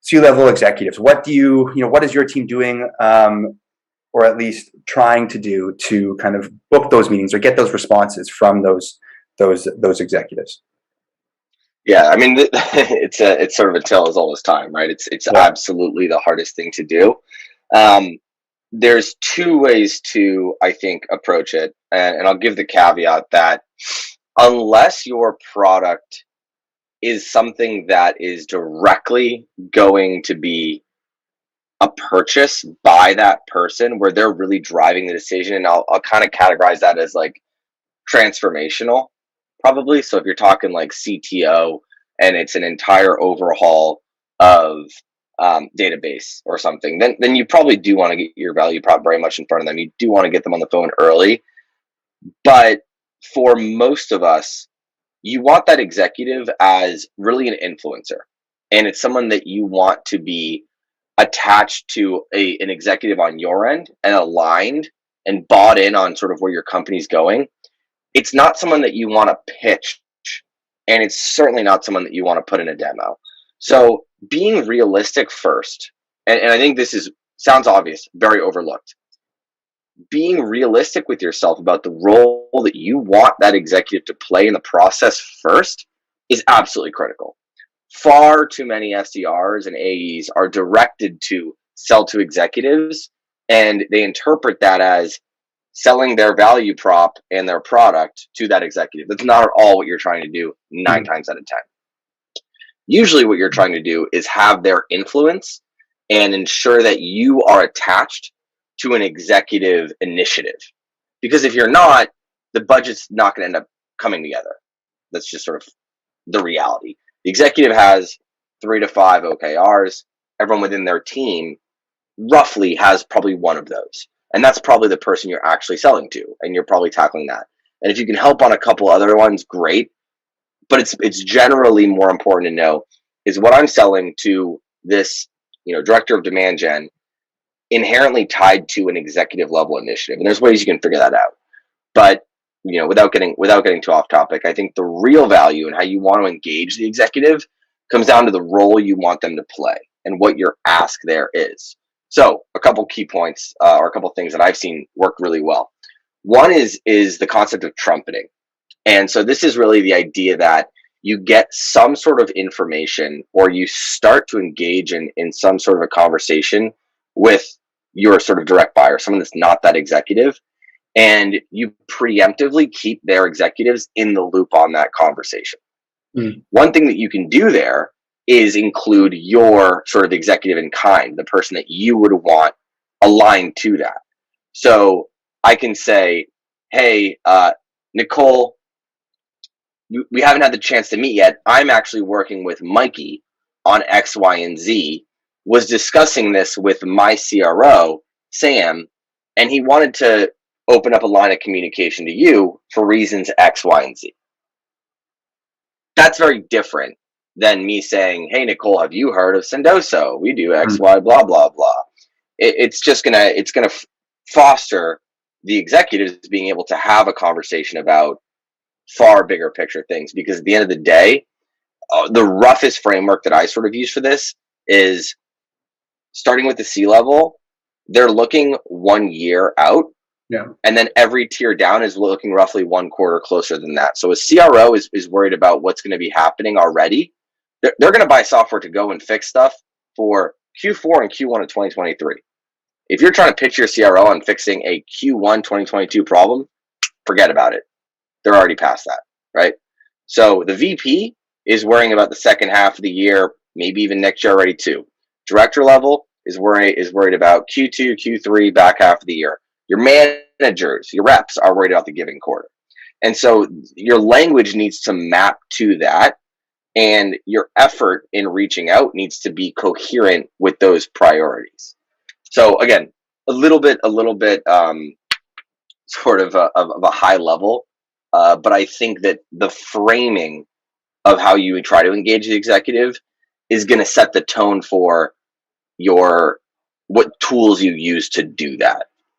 C-level executives. What is your team doing, or at least trying to do to kind of book those meetings or get those responses from those executives? Yeah, I mean, it's sort of a tale as old as time, right? It's Yeah. absolutely the hardest thing to do. Um, there's two ways to, I think, approach it, and I'll give the caveat that unless your product is something that is directly going to be a purchase by that person, where they're really driving the decision, and I'll kind of categorize that as like transformational, probably. So if you're talking like CTO and it's an entire overhaul of database or something, then you probably do want to get your value prop very much in front of them. You do want to get them on the phone early. But for most of us, you want that executive as really an influencer. And it's someone that you want to be attached to an executive on your end and aligned and bought in on sort of where your company's going. It's not someone that you want to pitch, and it's certainly not someone that you want to put in a demo. So being realistic first, and I think this sounds obvious, very overlooked. Being realistic with yourself about the role that you want that executive to play in the process first is absolutely critical. Far too many SDRs and AEs are directed to sell to executives, and they interpret that as selling their value prop and their product to that executive. That's not at all what you're trying to do 9 times out of 10. Usually what you're trying to do is have their influence and ensure that you are attached to an executive initiative. Because if you're not, the budget's not going to end up coming together. That's just sort of the reality. The executive has 3 to 5 OKRs. Everyone within their team roughly has probably one of those. And that's probably the person you're actually selling to, and you're probably tackling that. And if you can help on a couple other ones, great. But it's generally more important to know, is what I'm selling to this, director of demand gen inherently tied to an executive level initiative. And there's ways you can figure that out. But without getting too off topic, I think the real value and how you want to engage the executive comes down to the role you want them to play and what your ask there is. So a couple key points, or a couple things that I've seen work really well. One is the concept of trumpeting. And so this is really the idea that you get some sort of information, or you start to engage in some sort of a conversation with your sort of direct buyer, someone that's not that executive, and you preemptively keep their executives in the loop on that conversation. One thing that you can do there is include your sort of executive in kind, the person that you would want aligned to that. So I can say, hey, Nicole, we haven't had the chance to meet yet. I'm actually working with Mikey on X, Y, and Z. Was discussing this with my CRO, Sam, and he wanted to open up a line of communication to you for reasons X, Y, and Z. That's very different than me saying, hey, Nicole, have you heard of Sendoso? We do X, Y, blah, blah, blah. It's gonna foster the executives being able to have a conversation about far bigger picture things, because at the end of the day, the roughest framework that I sort of use for this is starting with the C-level. They're looking 1 year out. Yeah. And then every tier down is looking roughly 1 quarter closer than that. So a CRO is worried about what's going to be happening already. They're going to buy software to go and fix stuff for Q4 and Q1 of 2023. If you're trying to pitch your CRO on fixing a Q1 2022 problem, forget about it. They're already past that, right? So the VP is worrying about the second half of the year, maybe even next year already too. Director level is worried about Q2, Q3, back half of the year. Your managers, your reps are worried about the giving quarter. And so your language needs to map to that, and your effort in reaching out needs to be coherent with those priorities. So again, a little bit sort of a high level, but I think that the framing of how you would try to engage the executive is going to set the tone for what tools you use to do that.